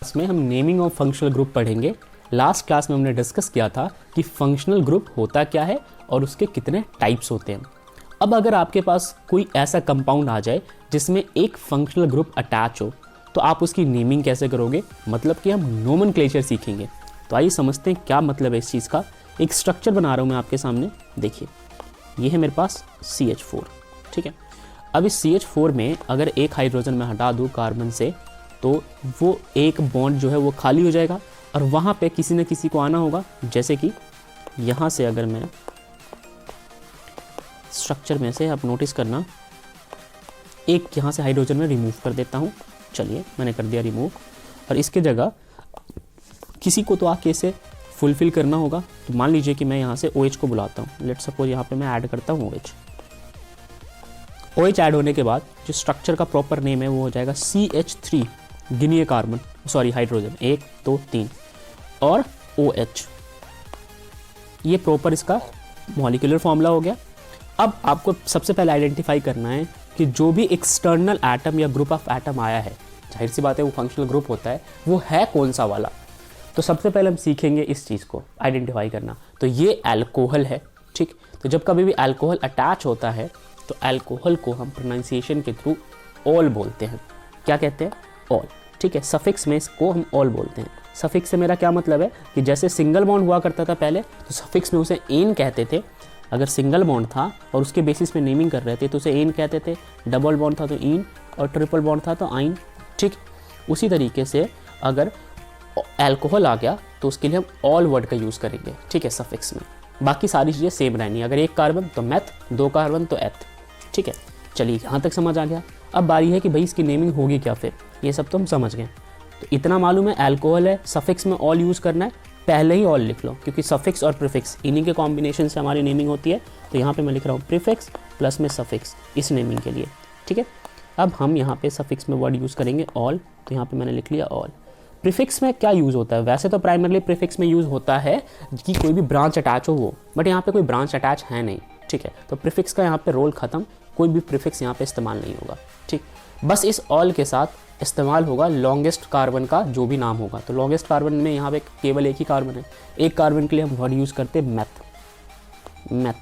इसमें हम naming of functional group पढ़ेंगे। लास्ट क्लास में हमने डिस्कस किया था कि फंक्शनल ग्रुप होता क्या है और उसके कितने टाइप्स होते हैं। अब अगर आपके पास कोई ऐसा कंपाउंड आ जाए जिसमें एक फंक्शनल ग्रुप अटैच हो तो आप उसकी नेमिंग कैसे करोगे, मतलब कि हम नोमेनक्लेचर सीखेंगे। तो आइए समझते हैं क्या मतलब है इस चीज़ का। एक स्ट्रक्चर बना रहा हूँ मैं आपके सामने, देखिए ये है मेरे पास CH4, ठीक है। अब इस CH4 में अगर एक हाइड्रोजन मैं हटा दूँ कार्बन से तो वो एक बॉन्ड जो है वो खाली हो जाएगा और वहाँ पे किसी न किसी को आना होगा। जैसे कि यहाँ से अगर मैं स्ट्रक्चर में से आप नोटिस करना, एक यहाँ से हाइड्रोजन में रिमूव कर देता हूँ। चलिए मैंने कर दिया रिमूव, और इसके जगह किसी को तो आके इसे फुलफिल करना होगा। तो मान लीजिए कि मैं यहाँ से OH को बुलाता हूँ। लेट्स सपोज यहाँ पे मैं ऐड करता हूँ OH ऐड होने के बाद जो स्ट्रक्चर का प्रॉपर नेम है वो हो जाएगा CH3, गिनिए कार्बन, सॉरी हाइड्रोजन 1 2 3 और OH। ये प्रॉपर इसका मॉलिक्यूलर फॉर्मूला हो गया। अब आपको सबसे पहले आइडेंटिफाई करना है कि जो भी एक्सटर्नल एटम या ग्रुप ऑफ एटम आया है, जाहिर सी बात है वो फंक्शनल ग्रुप होता है, वो है कौन सा वाला। तो सबसे पहले हम सीखेंगे इस चीज़ को आइडेंटिफाई करना। तो ये अल्कोहल है, ठीक। तो जब कभी भी अल्कोहल अटैच होता है तो अल्कोहल को हम प्रोनाउंसिएशन के थ्रू ऑल बोलते हैं। क्या कहते हैं? ऑल, ठीक है। सफिक्स में इसको हम ऑल बोलते हैं। सफिक्स से मेरा क्या मतलब है कि जैसे सिंगल बॉन्ड हुआ करता था पहले तो सफिक्स में उसे एन कहते थे। अगर सिंगल बॉन्ड था और उसके बेसिस पे नेमिंग कर रहे थे तो उसे एन कहते थे, डबल बॉन्ड था तो इन, और ट्रिपल बॉन्ड था तो आइन, ठीक। उसी तरीके से अगर अल्कोहल आ गया तो उसके लिए हम ऑल वर्ड का यूज़ करेंगे, ठीक है, सफिक्स में। बाकी सारी चीज़ें सेम रहनी। अगर एक कार्बन तो मैथ, दो कार्बन तो एथ, ठीक है। चलिए यहाँ तक समझ आ गया। अब बारी है कि भाई इसकी नेमिंग होगी क्या फिर, ये सब तो हम समझ गए। तो इतना मालूम है अल्कोहल है, सफिक्स में ऑल यूज़ करना है, पहले ही ऑल लिख लो क्योंकि सफिक्स और प्रीफिक्स इन्हीं के कॉम्बिनेशन से हमारी नेमिंग होती है। तो यहाँ पे मैं लिख रहा हूँ प्रीफिक्स प्लस में सफिक्स इस नेमिंग के लिए, ठीक है। अब हम यहाँ पे सफिक्स में वर्ड यूज़ करेंगे ऑल, तो यहाँ पे मैंने लिख लिया ऑल। प्रीफिक्स में क्या यूज़ होता है? वैसे तो प्राइमरली प्रीफिक्स में यूज़ होता है कि कोई भी ब्रांच अटैच हो वो, बट यहाँ पे कोई ब्रांच अटैच है नहीं, ठीक है। तो प्रीफिक्स का यहाँ पे रोल खत्म, कोई भी प्रीफिक्स यहाँ पे इस्तेमाल नहीं होगा, ठीक। बस इस ऑल के साथ इस्तेमाल होगा लॉन्गेस्ट कार्बन का जो भी नाम होगा। तो लॉन्गेस्ट कार्बन में यहाँ पे केवल एक ही कार्बन है, एक कार्बन के लिए हम वर्ड यूज़ करते हैं मैथ।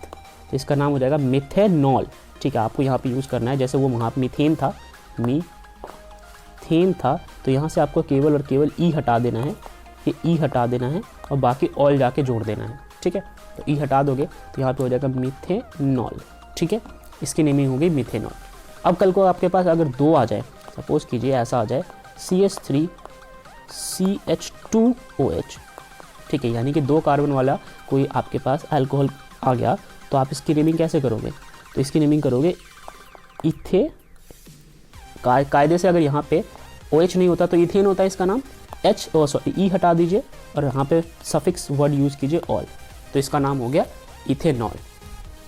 तो इसका नाम हो जाएगा मिथेनॉल, ठीक है। आपको यहाँ पे यूज़ करना है, जैसे वो वहाँ पे मीथेन था तो यहाँ से आपको केवल और केवल ई हटा देना है, ये ई हटा देना है और बाकी ऑल जाके जोड़ देना है, ठीक है। तो ई हटा दोगे तो यहाँ पे हो जाएगा मिथेनॉल, ठीक है। इसकी नेमिंग हो गई मिथेनॉल। अब कल को आपके पास अगर दो आ जाए, सपोज कीजिए ऐसा आ जाए CH3 CH2OH, ठीक है, यानी कि दो कार्बन वाला कोई आपके पास अल्कोहल आ गया, तो आप इसकी नेमिंग कैसे करोगे? तो इसकी नेमिंग करोगे इथे, कायदे से अगर यहाँ पे OH नहीं होता तो इथेन होता है इसका नाम, ई हटा दीजिए और यहाँ पे सफिक्स वर्ड यूज़ कीजिए ऑल, तो इसका नाम हो गया इथेनॉल।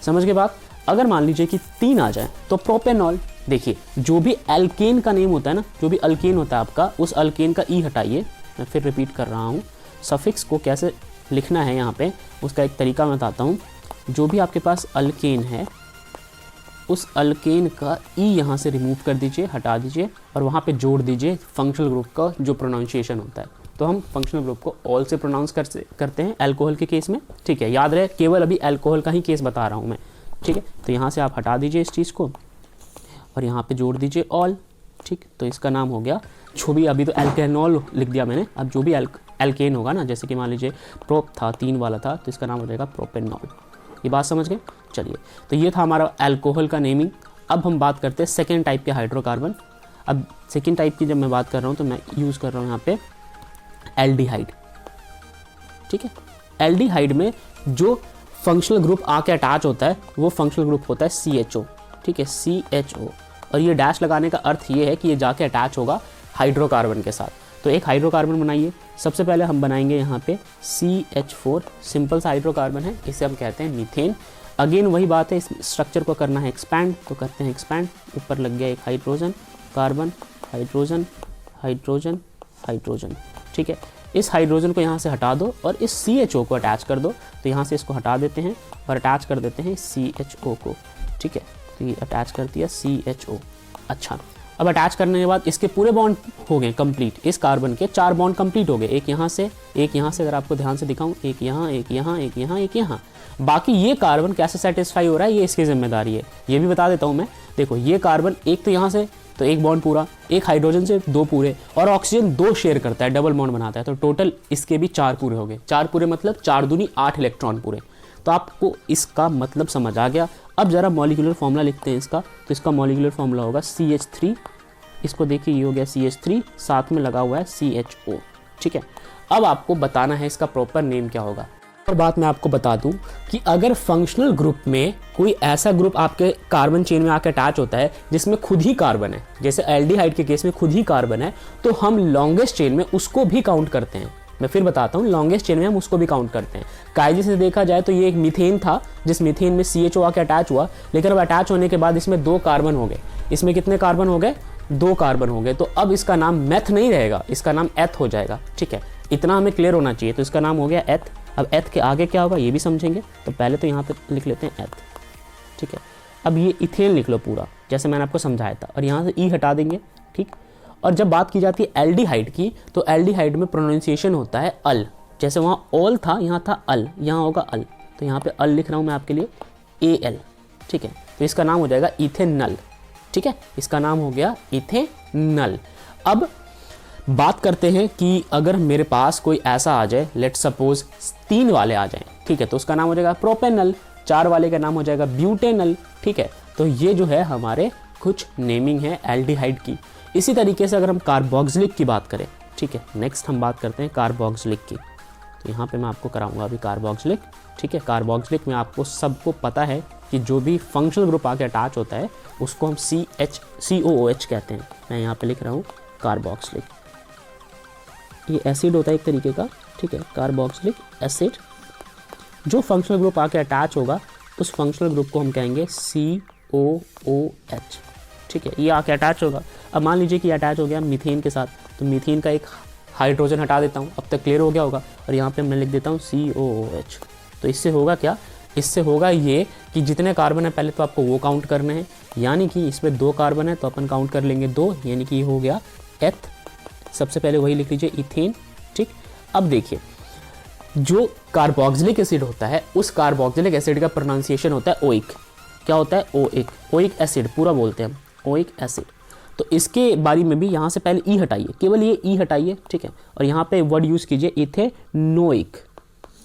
समझ के बात? अगर मान लीजिए कि 3 आ जाए तो प्रोपेनॉल। देखिए जो भी अल्केन का नेम होता है ना, जो भी अल्केन होता है आपका, उस अल्केन का ई हटाइए। मैं फिर रिपीट कर रहा हूँ, सफिक्स को कैसे लिखना है यहाँ पे उसका एक तरीका मैं बताता हूँ। जो भी आपके पास अल्केन है उस अल्केन का ई यहाँ से रिमूव कर दीजिए, हटा दीजिए और वहाँ पे जोड़ दीजिए फंक्शनल ग्रुप का जो प्रोनाउंसिएशन होता है। तो हम फंक्शनल ग्रुप को ऑल से प्रोनाउंस करते हैं अल्कोहल के केस में, ठीक है। याद रहे केवल अभी अल्कोहल का ही केस बता रहा हूँ मैं, ठीक है। तो यहाँ से आप हटा दीजिए इस चीज़ को और यहाँ पे जोड़ दीजिए ऑल, ठीक। तो इसका नाम हो गया, जो भी अभी तो एल्केनॉल लिख दिया मैंने, अब जो भी एल्केन होगा ना, जैसे कि मान लीजिए प्रोप था 3 वाला था तो इसका नाम हो जाएगा प्रोपेनॉल। ये बात समझ गए? चलिए, तो ये था हमारा अल्कोहल का नेमिंग। अब हम बात करते हैं सेकेंड टाइप के हाइड्रोकार्बन। अब सेकेंड टाइप की जब मैं बात कर रहा हूँ तो मैं यूज़ कर रहा हूँ यहाँ पे एल्डिहाइड, ठीक है। एल्डिहाइड में जो फंक्शनल ग्रुप आके अटैच होता है वो फंक्शनल ग्रुप होता है CHO, ठीक है, CHO। और ये डैश लगाने का अर्थ ये है कि ये जाके अटैच होगा हाइड्रोकार्बन के साथ। तो एक हाइड्रोकार्बन बनाइए। सबसे पहले हम बनाएंगे यहाँ पे CH4, सिंपल सा हाइड्रोकार्बन है, इसे हम कहते हैं मीथेन। अगेन वही बात है, इस स्ट्रक्चर को करना है एक्सपैंड, तो करते हैं एक्सपैंड। ऊपर लग गया एक hydrogen, carbon, hydrogen, hydrogen, hydrogen, ठीक है। इस हाइड्रोजन को यहाँ से हटा दो और इस CHO को अटैच कर दो। तो यहाँ से इसको हटा देते हैं और अटैच कर देते हैं CHO को, ठीक है। तो ये अटैच कर दिया CHO। अच्छा, अब अटैच करने के बाद इसके पूरे बॉन्ड हो गए कंप्लीट, इस कार्बन के 4 बॉन्ड कंप्लीट हो गए, एक यहाँ से अगर आपको ध्यान से दिखाऊं, एक यहाँ, एक यहाँ, एक यहाँ, एक यहाँ। बाकी ये कार्बन कैसे सेटिस्फाई हो रहा है ये इसकी जिम्मेदारी है, ये भी बता देता हूँ मैं। देखो ये कार्बन एक तो यहाँ से तो एक बॉन्ड पूरा, एक हाइड्रोजन से 2 पूरे, और ऑक्सीजन 2 शेयर करता है, डबल बॉन्ड बनाता है, तो टोटल इसके भी 4 पूरे हो गए। 4 पूरे मतलब 4 दूनी 8 इलेक्ट्रॉन पूरे। तो आपको इसका मतलब समझ आ गया। अब जरा मॉलिक्यूलर फॉर्मूला लिखते हैं इसका, तो इसका मॉलिक्यूलर फॉर्मूला होगा CH3, इसको देखिए ये हो गया CH3, साथ में लगा हुआ है CHO, ठीक है। अब आपको बताना है इसका प्रॉपर नेम क्या होगा। और बात मैं आपको बता दूं कि अगर फंक्शनल ग्रुप में कोई ऐसा ग्रुप आपके कार्बन चेन में आकर अटैच होता है जिसमें खुद ही कार्बन है, जैसे एल्डिहाइड के केस में खुद ही कार्बन है, तो हम लॉन्गेस्ट चेन में उसको भी काउंट करते हैं। मैं फिर बताता हूँ, लॉन्गेस्ट चेन में हम उसको भी काउंट करते हैं। कायदे से देखा जाए तो ये एक मीथेन था, जिस मीथेन में CHO आके अटैच हुआ, लेकिन अब अटैच होने के बाद इसमें 2 कार्बन हो गए। इसमें कितने कार्बन हो गए? 2 कार्बन हो गए। तो अब इसका नाम मेथ नहीं रहेगा, इसका नाम एथ हो जाएगा, ठीक है। इतना हमें क्लियर होना चाहिए। तो इसका नाम हो गया एथ। अब एथ के आगे क्या होगा ये भी समझेंगे, तो पहले तो यहाँ पे लिख लेते हैं एथ, ठीक है। अब ये इथेन लिख लो पूरा, जैसे मैंने आपको समझाया था, और यहाँ से ई हटा देंगे, ठीक। और जब बात की जाती है एल्डिहाइड की, तो एल्डिहाइड में प्रोनाउंसिएशन होता है अल, जैसे वहाँ ओल था, यहाँ था अल, यहाँ होगा अल, तो यहाँ पे अल लिख रहा हूँ मैं आपके लिए AL, ठीक है। तो इसका नाम हो जाएगा इथेनल, ठीक है, इसका नाम हो गया इथेनल। अब बात करते हैं कि अगर मेरे पास कोई ऐसा आ जाए, लेट सपोज 3 वाले आ जाएं, ठीक है, तो उसका नाम हो जाएगा प्रोपेनल, 4 वाले का नाम हो जाएगा ब्यूटेनल, ठीक है। तो ये जो है हमारे कुछ नेमिंग है एल्डिहाइड की। इसी तरीके से अगर हम कार्बोक्सिलिक की बात करें, ठीक है, नेक्स्ट हम बात करते हैं कार्बोक्सिलिक की। तो यहाँ पे मैं आपको कराऊंगा अभी कार्बोक्सिलिक, ठीक है। कार्बोक्सिलिक में आपको सबको पता है कि जो भी फंक्शनल ग्रुप आके अटैच होता है उसको हम COOH कहते हैं। मैं यहाँ पे लिख रहा हूँ कार्बोक्सिलिक, ये एसिड होता है एक तरीके का, ठीक है, कार्बोक्सिलिक एसिड। जो फंक्शनल ग्रुप आके अटैच होगा उस फंक्शनल ग्रुप को हम कहेंगे COOH, ठीक है, ये आके अटैच होगा। अब मान लीजिए कि अटैच हो गया मीथेन के साथ, तो मीथेन का एक हाइड्रोजन हटा देता हूँ, अब तक क्लियर हो गया होगा, और यहाँ पे मैं लिख देता हूँ COOH। तो इससे होगा क्या? इससे होगा ये कि जितने कार्बन है पहले तो आपको वो काउंट करने हैं, यानी कि इसमें 2 कार्बन है तो अपन काउंट कर लेंगे 2, यानी कि ये हो गया एथ। सबसे पहले वही लिख लीजिए इथेन, ठीक। अब देखिए जो कार्बोक्सिलिक एसिड होता है उस कार्बोक्सिलिक एसिड का प्रोनाउंसिएशन होता है ओइक। क्या होता है? ओइक एसिड पूरा बोलते हैं हम, ओइक एसिड। तो इसके बारे में भी यहाँ से पहले ई हटाइए, केवल ये ई हटाइए, ठीक है, और यहाँ पे वर्ड यूज़ कीजिए इथेनोइक।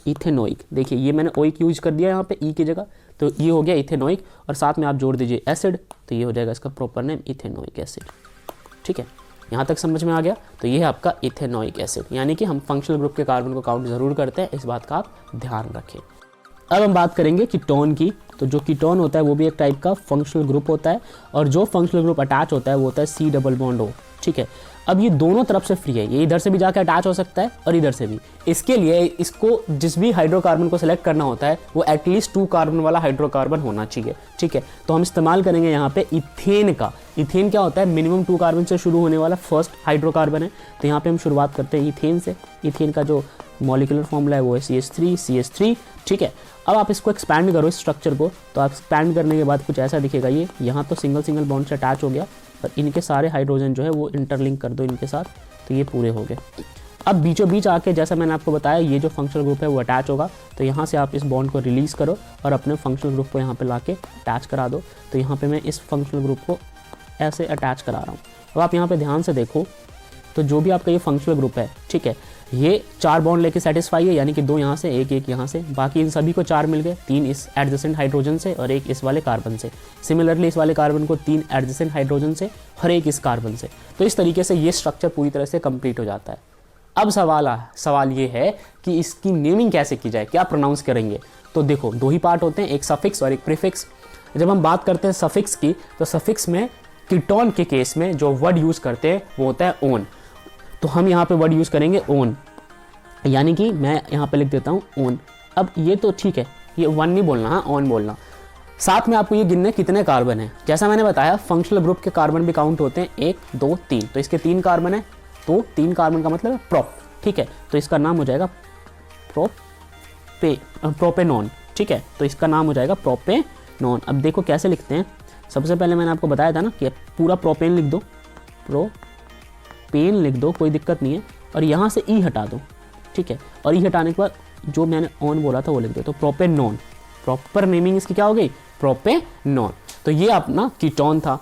इथेनोइक, देखिए ये मैंने ओइक यूज कर दिया यहाँ पे ई की जगह, तो ये हो गया इथेनोइक, और साथ में आप जोड़ दीजिए एसिड, तो ये हो जाएगा इसका प्रॉपर नेम इथेनोइक एसिड, ठीक है। यहाँ तक समझ में आ गया? तो ये है आपका इथेनोइक एसिड, यानी कि हम फंक्शनल ग्रुप के कार्बन को काउंट जरूर करते हैं, इस बात का आप ध्यान रखें। अब हम बात करेंगे कीटोन की। तो जो कीटोन होता है वो भी एक टाइप का फंक्शनल ग्रुप होता है, और जो फंक्शनल ग्रुप अटैच होता है वो होता है C डबल बॉन्ड O, ठीक है। अब ये दोनों तरफ से फ्री है, ये इधर से भी जाकर अटैच हो सकता है और इधर से भी। इसके लिए इसको जिस भी हाइड्रोकार्बन को सिलेक्ट करना होता है वो एटलीस्ट 2 कार्बन वाला हाइड्रोकार्बन होना चाहिए, ठीक है। तो हम इस्तेमाल करेंगे यहाँ पे इथेन का। इथेन क्या होता है? मिनिमम 2 कार्बन से शुरू होने वाला फर्स्ट हाइड्रोकार्बन है। तो यहाँ पे हम शुरुआत करते हैं इथेन से। इथेन का जो मॉलिक्यूलर फॉर्मूला है वो है CH3, ठीक है। अब आप इसको एक्सपैंड करो इस स्ट्रक्चर को, तो आप एक्सपैंड करने के बाद कुछ ऐसा दिखेगा। ये यहाँ तो सिंगल बॉन्ड से अटैच हो गया, और इनके सारे हाइड्रोजन जो है वो इंटरलिंक कर दो इनके साथ, तो ये पूरे हो गए। अब बीचों बीच आके जैसा मैंने आपको बताया ये जो फंक्शनल ग्रुप है वो अटैच होगा, तो यहाँ से आप इस बॉन्ड को रिलीज़ करो और अपने फंक्शनल ग्रुप को यहाँ पे लाके अटैच करा दो। तो यहाँ पे मैं इस फंक्शनल ग्रुप को ऐसे अटैच करा रहा हूँ। अब आप यहाँ पे ध्यान से देखो, तो जो भी आपका ये फंक्शनल ग्रुप है, ठीक है, ये 4 बॉन्ड लेके सेटिस्फाई है, यानी कि 2 यहाँ से, एक यहाँ से, बाकी इन सभी को 4 मिल गए, 3 इस एडजेसेंट हाइड्रोजन से और 1 इस वाले कार्बन से। सिमिलरली इस वाले कार्बन को 3 एडजेसेंट हाइड्रोजन से और 1 इस कार्बन से। तो इस तरीके से ये स्ट्रक्चर पूरी तरह से कंप्लीट हो जाता है। अब सवाल ये है कि इसकी नेमिंग कैसे की जाए, क्या प्रोनाउंस करेंगे? तो देखो 2 ही पार्ट होते हैं, एक सफिक्स और एक प्रीफिक्स। जब हम बात करते हैं सफिक्स की, तो सफिक्स में कीटोन के केस में जो वर्ड यूज़ करते हैं वो होता है ओन। तो हम यहाँ पे वर्ड यूज़ करेंगे ओन, यानी कि मैं यहाँ पे लिख देता हूँ ओन। अब ये तो ठीक है, ये 1 नहीं बोलना, हाँ ऑन बोलना। साथ में आपको ये गिनने कितने कार्बन हैं। जैसा मैंने बताया फंक्शनल ग्रुप के कार्बन भी काउंट होते हैं, 1 2 3, तो इसके 3 कार्बन है, तो 3 कार्बन का मतलब है प्रोप, ठीक है। तो इसका नाम हो जाएगा प्रोपेनॉन, ठीक है, तो इसका नाम हो जाएगा प्रोपेनॉन। अब देखो कैसे लिखते हैं। सबसे पहले मैंने आपको बताया था ना कि पूरा प्रोपेन लिख दो, प्रोपेन लिख दो, कोई दिक्कत नहीं है, और यहाँ से ई हटा दो, ठीक है। और ई हटाने के बाद जो मैंने ऑन बोला था वो लिख दो, तो प्रोपेनॉन, प्रॉपर नेमिंग इसकी क्या हो गई, प्रोपेनॉन। तो ये अपना कीटोन था।